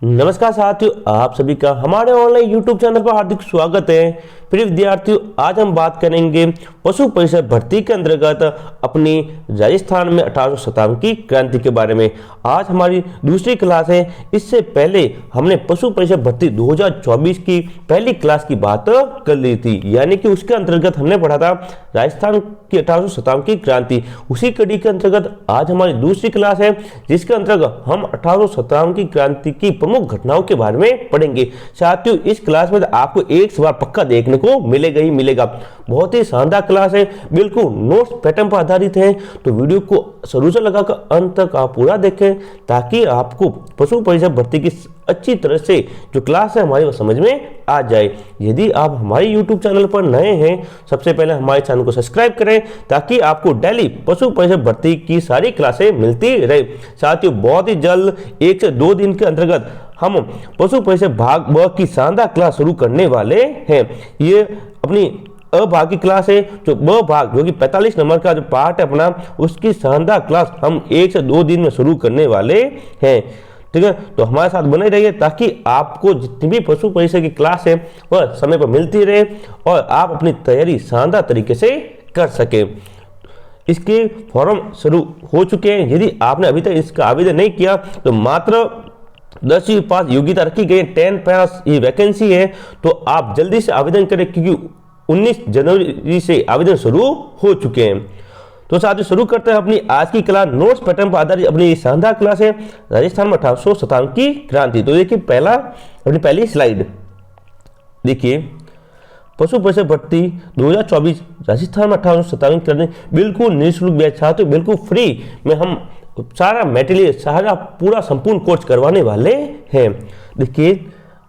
नमस्कार साथियों, आप सभी का हमारे ऑनलाइन यूट्यूब चैनल पर हार्दिक स्वागत है। प्रिय विद्यार्थियों, आज हम बात करेंगे पशु परिषद भर्ती के अंतर्गत अपनी राजस्थान में 1857 की क्रांति के बारे में। आज हमारी दूसरी क्लास है। इससे पहले हमने पशु परिषद भर्ती 2024 की पहली क्लास की बात कर ली थी, यानी कि उसके अंतर्गत हमने पढ़ा था राजस्थान की 1857 की क्रांति। उसी कड़ी के अंतर्गत आज हमारी दूसरी क्लास है, जिसके अंतर्गत हम 1857 की क्रांति की प्रमुख घटनाओं के बारे में पढ़ेंगे। साथियों, इस क्लास में आपको एक सवाल पक्का देखने को मिलेगा ही मिलेगा। बहुत ही शानदार क्लास है, बिल्कुल नोट्स पैटर्न पर आधारित है। तो वीडियो को शुरू से लगाकर अंत तक आप पूरा देखें, ताकि आपको पशु परिषद भर्ती की अच्छी तरह से जो क्लास है हमारी वो समझ में आ जाए। यदि आप हमारे YouTube चैनल पर नए हैं, सबसे पहले हमारे चैनल को सब्सक्राइब करें, ताकि आपको डेली पशु परिषद भर्ती की सारी क्लासें मिलती रहे। साथियों, बहुत ही जल्द 1 से 2 दिन के अंतर्गत हम पशु परिषद भाग ब की शानदार क्लास शुरू करने वाले हैं। ये अपनी अ भाग की क्लास है। जो ब भाग, जो कि 45 नंबर का जो पार्ट है अपना, उसकी शानदार क्लास हम 1 से 2 दिन में शुरू करने वाले हैं। ठीक है, तो हमारे साथ बने रहिए, ताकि आपको जितनी भी पशु परिषद की क्लास है वह समय पर मिलती रहे और आप अपनी तैयारी शानदार तरीके से कर सके। इसके फॉर्म शुरू हो चुके हैं। यदि आपने अभी तक इसका आवेदन नहीं किया तो मात्र 10वीं पास योग्यता रखी गई, 10 पास ये वैकेंसी है। तो आप जल्दी से आवेदन करें, क्योंकि 19 जनवरी से आवेदन शुरू हो चुके हैं। तो साथियों, शुरू करते हैं अपनी आज की क्लास। नोट्स पैटर्न पर आधारित अपनी शानदार क्लास है राजस्थान में 1857 की क्रांति। तो देखिए अपनी पहली स्लाइड देखिए, पशु परिषद भर्ती 2024 राजस्थान में 1857 की क्रांति बिल्कुल निःशुल्क बैच। साथियों, बिल्कुल फ्री में हम सारा मटेरियल, सारा पूरा संपूर्ण कोर्स करवाने वाले हैं। देखिए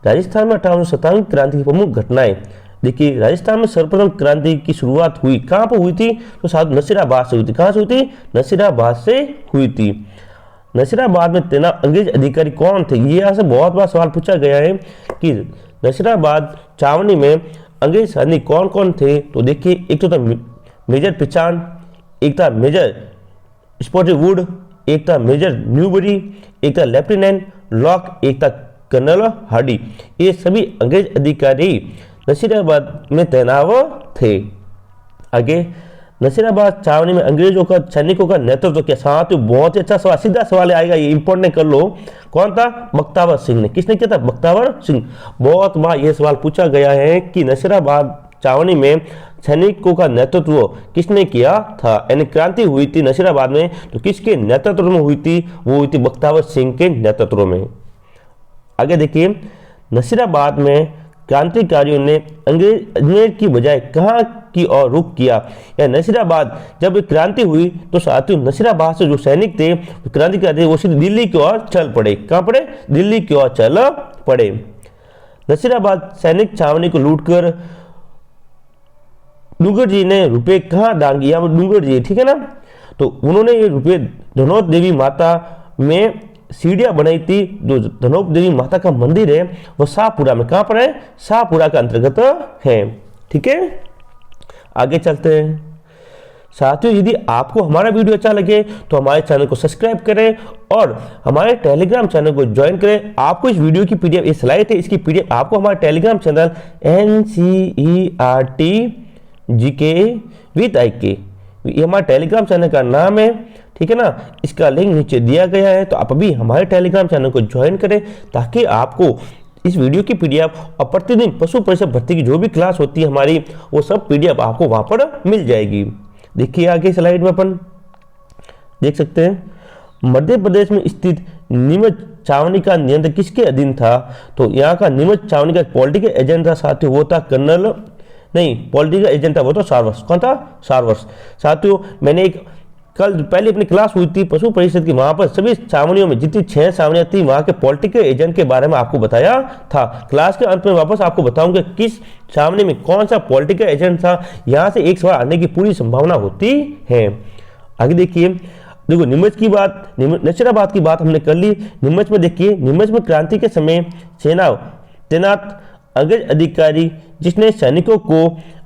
राजस्थान में 1857 की क्रांति की प्रमुख घटनाएं। देखिए, राजस्थान में सर्वप्रथम क्रांति की शुरुआत हुई कहाँ पर हुई थी? तो साथ नसीराबाद से हुई थी। कहाँ से हुई थी? नसीराबाद से हुई थी। नसीराबाद में तैनात अंग्रेज अधिकारी कौन थे? ये यहाँ से बहुत बार सवाल पूछा गया है कि नसीराबाद छावनी में अंग्रेज सैनिक कौन कौन थे। तो देखिए, एक तो था मेजर पिचान, एक था मेजर स्पॉटवुड, एक था मेजर न्यूबरी, एक था लेफ्टिनेंट लॉक, एक था कर्नल हार्डी। ये सभी अंग्रेज अधिकारी नसीराबाद में तैनात थे। आगे, नसीराबाद छावनी में अंग्रेजों का सैनिकों का नेतृत्व किया। साथ ही बहुत ही अच्छा सवाल, सीधा सवाल आएगा, ये इंपॉर्टेंट कर लो। कौन था? बख्तावर सिंह ने। किसने किया था? बख्तावर सिंह। बहुत बार यह सवाल पूछा गया है कि नसीराबाद छावनी में सैनिकों का नेतृत्व किसने किया था, यानी क्रांति हुई थी नसीराबाद में, तो किसके नेतृत्व में हुई थी? वो हुई थी बख्तावर सिंह के नेतृत्व में। आगे देखिए, नसीराबाद में क्रांतिकारियों ने अजमेर की बजाय कहाँ की ओर रुख किया? या नसीराबाद जब क्रांति हुई तो साथियों, नसीराबाद से जो सैनिक थे, क्रांतिकारी थे, वो सीधे दिल्ली की ओर चल पड़े। कहाँ पड़े? दिल्ली की ओर चल पड़े। नसीराबाद सैनिक छावनी को लूटकर डूंगर जी ने रुपए कहाँ दान किया? डूंगर जी, ठीक है ना। तो उन्होंने ये रुपए धनौत देवी माता में सीढ़ियां बनाई थी। जो धनौत देवी माता का मंदिर है वो शाहपुरा में, कहाँ पर है? शाहपुरा का अंतर्गत है। ठीक है, आगे चलते हैं। साथियों, यदि आपको हमारा वीडियो अच्छा लगे तो हमारे चैनल को सब्सक्राइब करें और हमारे टेलीग्राम चैनल को ज्वाइन करें। आपको इस वीडियो की पीडीएफ, ये स्लाइड है, इसकी पीडीएफ आपको हमारे Telegram channel NCERT GK with IK, ये हमारे टेलीग्राम चैनल का नाम है। ठीक है ना, इसका लिंक नीचे दिया गया है। तो आप अभी हमारे टेलीग्राम चैनल को ज्वाइन करें, ताकि आपको इस वीडियो की पीडीएफ और प्रतिदिन पशु परिषद भर्ती की जो भी क्लास होती है हमारी, वो सब पीडीएफ आपको वहां पर मिल जाएगी। देखिए आगे स्लाइड में अपन देख सकते हैं, मध्य प्रदेश में स्थित नीमच छावनी का नियंत्रण किसके अधीन था? तो यहाँ का नीमच छावनी का पॉलिटिकल एजेंट था साथियों, वो था कर्नल, नहीं पॉलिटिकल एजेंट था वो तो सारवर्स। कौन था? सारवर्स। साथियों, मैंने एक कल पहले अपनी क्लास हुई थी पशु परिषद की, वहां पर सभी छावनियों में जितनी 6 छावनियां थी, वहां के पॉलिटिकल एजेंट के बारे में आपको बताया था। क्लास के अंत में वापस आपको बताऊंगा किस छावनी में कौन सा पॉलिटिकल एजेंट था। यहां से एक सवाल आने की पूरी संभावना होती है। आगे देखिए, देखो नीमच की बात, नसीराबाद की बात हमने कर ली। नीमच में देखिए, नीमच में क्रांति के समय सेना तैनात अंग्रेज अधिकारी जिसने सैनिकों को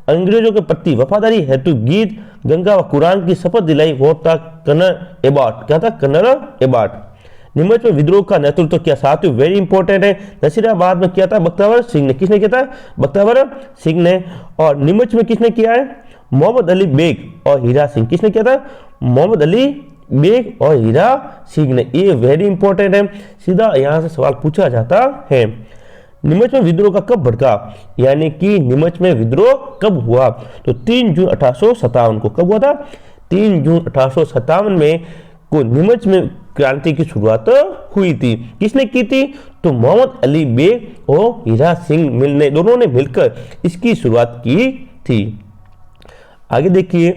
अंग्रेजों के प्रति वफादारी हेतु गीत, गंगा व कुरान की शपथ दिलाई, वो था कर्नल एबॉट। क्या था? Colonel Abbott. नीमच में विद्रोह का नेतृत्व किया, साथियों वेरी इंपॉर्टेंट है। नसीराबाद में किया था बख्तियार सिंह ने, किसने किया था? बख्तियार सिंह ने। और नीमच में किसने किया है? मोहम्मद अली बेग और हीरा सिंह। किसने किया था? मोहम्मद अली बेग और हीरा सिंह ने। ये वेरी इंपॉर्टेंट है, सीधा यहां से सवाल पूछा जाता है। नीमच में विद्रोह का कब भड़का, यानी कि नीमच में विद्रोह कब हुआ? तो 3 जून 1857 को। कब हुआ था? 3 जून 1857 में को नीमच में क्रांति की शुरुआत हुई थी। किसने की थी? तो मोहम्मद अली बेग और हीरा सिंह मिलने, दोनों ने मिलकर इसकी शुरुआत की थी। आगे देखिए,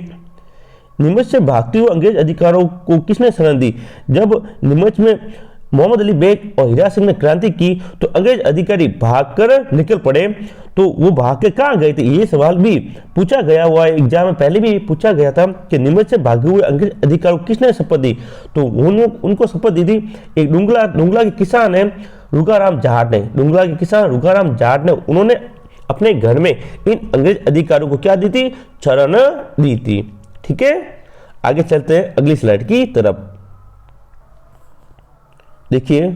नीमच से भागते हुए अंग्रेज अधिकारों को किसने शरण दी? जब नीमच में मोहम्मद अली बेग और हीरा सिंह ने क्रांति की तो अंग्रेज अधिकारी भागकर निकल पड़े। तो वो भाग के कहाँ गए थे? ये सवाल भी पूछा गया हुआ है, एग्जाम में पहले भी पूछा गया था कि नीमच से भागे हुए अंग्रेज अधिकारियों को किसने शपथ दी? तो उनको शपथ दी थी एक डुंगला के किसान है रुगाराम जाट ने। डुंगला के किसान रुगाराम जाट ने, उन्होंने अपने घर में इन अंग्रेज अधिकारियों को क्या दी थी? शरण दी थी। ठीक है, आगे चलते हैं अगली स्लाइड की तरफ। देखिए,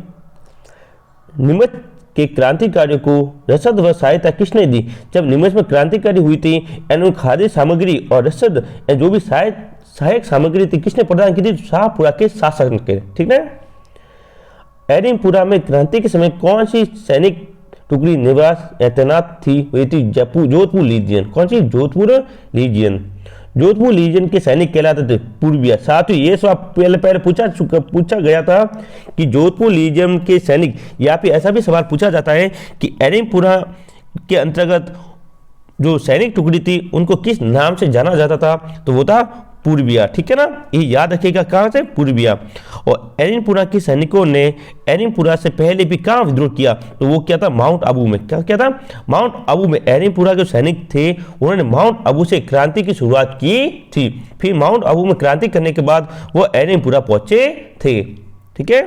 नीमच के क्रांतिकारियों को रसद व सहायता किसने दी? जब नीमच में क्रांतिकारी हुई थी, उन्हें खाद्य सामग्री और रसद जो भी सहायक सामग्री थी किसने प्रदान की थी? शाहपुरा के शासक के। ठीक है। एरिनपुरा में क्रांति के समय कौन सी सैनिक टुकड़ी निवास तैनात थी? हुई थी जोधपुर लीजियन। कौन सी? जोधपुर लीजियन। जोधपुर लीजियन के सैनिक कहलाते थे पूर्विया। साथ ही ये सवाल पहले पूछा गया था कि जोधपुर लीजियन के सैनिक, या फिर ऐसा भी सवाल पूछा जाता है कि एरिनपुरा के अंतर्गत जो सैनिक टुकड़ी थी उनको किस नाम से जाना जाता था? तो वो था पूर्विया। ठीक है ना, ये याद रखिएगा, कहाँ से? पूर्विया। और एरिनपुरा के सैनिकों ने एरिनपुरा से पहले भी कहाँ विद्रोह किया? तो वो क्या था? माउंट आबू में। क्या क्या था? माउंट आबू में। एरिनपुरा के सैनिक थे, उन्होंने माउंट आबू से क्रांति की शुरुआत की थी। फिर माउंट आबू में क्रांति करने के बाद वो एरिनपुरा पहुंचे थे। ठीक है,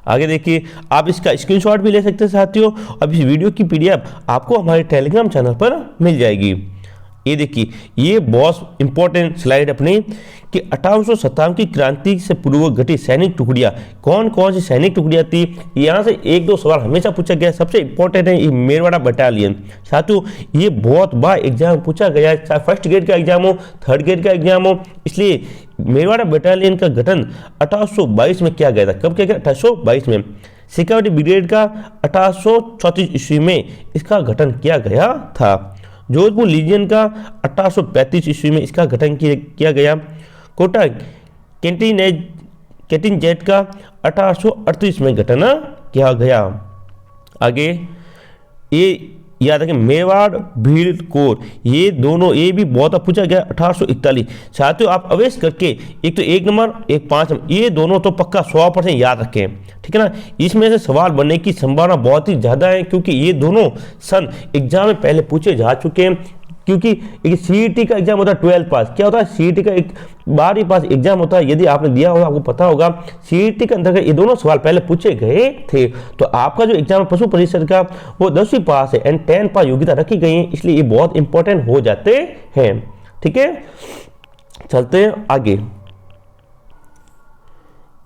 आगे देखिए, आप इसका स्क्रीनशॉट भी ले सकते हैं साथियों। अब इस वीडियो की पीडीएफ आपको हमारे टेलीग्राम चैनल पर मिल जाएगी। ये देखिए, ये बहुत इंपॉर्टेंट स्लाइड अपनी कि 1857 की क्रांति से पूर्व घटी सैनिक टुकड़ियां, कौन कौन सी सैनिक टुकड़ियां थी? यहाँ से 1-2 सवाल हमेशा पूछा गया। सबसे इंपॉर्टेंट है ये मेरवाड़ा बटालियन। साथियों, ये बहुत बार एग्जाम पूछा गया है, चाहे फर्स्ट ग्रेड का एग्जाम हो, थर्ड ग्रेड का एग्जाम हो। इसलिए मेरवाड़ा बटालियन का गठन 1822 में किया गया था। कब किया गया? 1822 में। सिक्योरिटी ब्रिगेड का 1834 ईस्वी में इसका गठन किया गया था। जोधपुर लीजियन का 1835 ईस्वी में इसका गठन किया गया। कोटा कंटिजेंट का 1838 में गठन किया गया। आगे ये याद रखें, मेवाड़ भीड़ कोर, ये दोनों, ये भी बहुत पूछा गया 1841। साथियों, आप अवेश करके एक तो 1 नंबर, एक 5 नंबर, ये दोनों तो पक्का 100% याद रखें। ठीक है ना, इसमें से सवाल बनने की संभावना बहुत ही ज़्यादा है, क्योंकि ये दोनों सन एग्जाम में पहले पूछे जा चुके हैं। क्योंकि एक सीईटी का एग्जाम होता है 12 पास। क्या होता है? सीईटी का एक 12वीं पास एग्जाम होता है। यदि आपने दिया होगा आपको पता होगा, सीईटी के अंतर्गत ये दोनों सवाल पहले पूछे गए थे। तो आपका जो एग्जाम है पशु परिषद का, वो 10वीं पास है एंड 10 पास योग्यता रखी गई है, इसलिए ये बहुत इंपॉर्टेंट हो जाते हैं। ठीक है, चलते हैं आगे।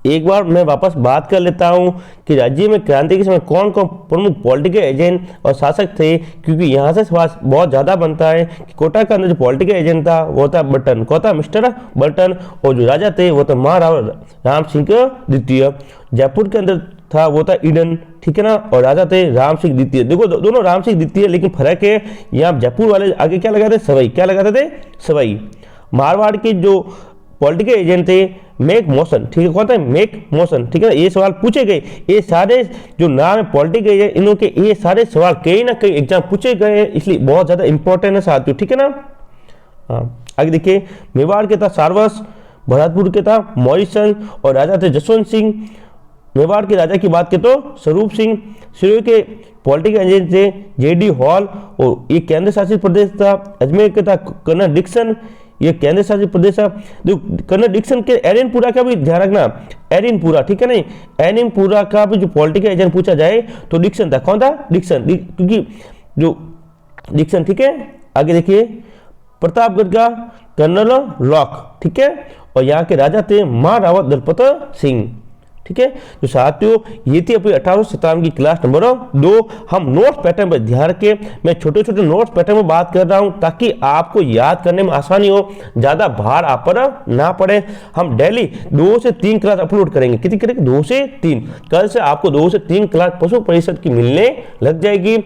एक बार मैं वापस बात कर लेता हूं कि राज्य में क्रांति के समय कौन कौन प्रमुख पॉलिटिकल एजेंट और शासक थे, क्योंकि यहां से सवाल बहुत ज़्यादा बनता है कि कोटा के अंदर जो पॉलिटिकल एजेंट था वो था बर्टन। कौन था? Mister Burton. और जो राजा थे वो था महाराणा राम सिंह द्वितीय। जयपुर के अंदर था वो था ईडन। ठीक है ना, और राजा थे राम सिंह द्वितीय। देखो दोनों राम सिंह द्वितीय, लेकिन फर्क है यहाँ जयपुर वाले आगे क्या लगाते? सवाई। क्या लगाते थे? सवाई। मारवाड़ के जो पॉलिटिकल एजेंट थे मेक मोशन। ठीक है, कौन था? Make motion. ठीक है ना, ये सवाल पूछे गए। ये सारे जो नाम है पॉलिटिकल एजेंट, इन्हों के ये सारे सवाल कहीं ना कहीं एग्जाम पूछे गए हैं, इसलिए बहुत ज्यादा इंपॉर्टेंट है साथियों। ठीक है ना, हाँ आगे देखिए, मेवाड़ के था सारवस, भरतपुर के था मॉरिसन और राजा थे जसवंत सिंह। मेवाड़ के राजा की बात करें तो स्वरूप सिंह। सिरोही के पॉलिटिकल एजेंट थे जेडी हॉल और ये केंद्र शासित प्रदेश था। अजमेर के था कर्नल डिक्सन, ये केंद्र शासित प्रदेश है। कर्नल डिक्सन के एरिनपुरा का भी ध्यान रखना, एरिनपुरा। ठीक है, नहीं एरिनपुरा का भी जो पॉलिटिकल एजेंट पूछा जाए तो डिक्सन था। कौन था? डिक्सन, क्योंकि जो डिक्सन। ठीक है, आगे देखिए, प्रतापगढ़ का कर्नल लॉक। ठीक है, और यहाँ के राजा थे महारावत दलपत सिंह। ठीक है। तो साथियों ये थी अपनी 1897 की क्लास नंबर 2। हम नोट्स पैटर्न पर ध्यान के मैं छोटे छोटे नोट्स पैटर्न में बात कर रहा हूं ताकि आपको याद करने में आसानी हो, ज्यादा भार आप पर ना पड़े। हम डेली 2 से 3 क्लास अपलोड करेंगे। कितनी करेंगे? 2 से 3। कल से आपको 2 से 3 क्लास पशु परिषद की मिलने लग जाएगी।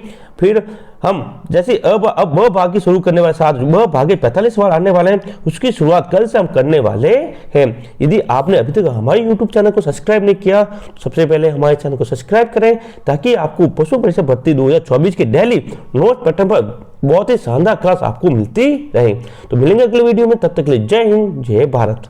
फिर हम जैसे अब ब भाग की शुरू करने वाले साथ ब भागे 45 सवाल आने वाले हैं, उसकी शुरुआत कल से हम करने वाले हैं। यदि आपने अभी तक हमारे YouTube चैनल को सब्सक्राइब नहीं किया, सबसे पहले हमारे चैनल को सब्सक्राइब करें ताकि आपको पशु परिषद भर्ती 2024 के डेली नोट पैटर्न पर बहुत ही शानदार क्लास आपको मिलती रहे। तो मिलेंगे अगले वीडियो में, तब तक के लिए जय हिंद, जय भारत।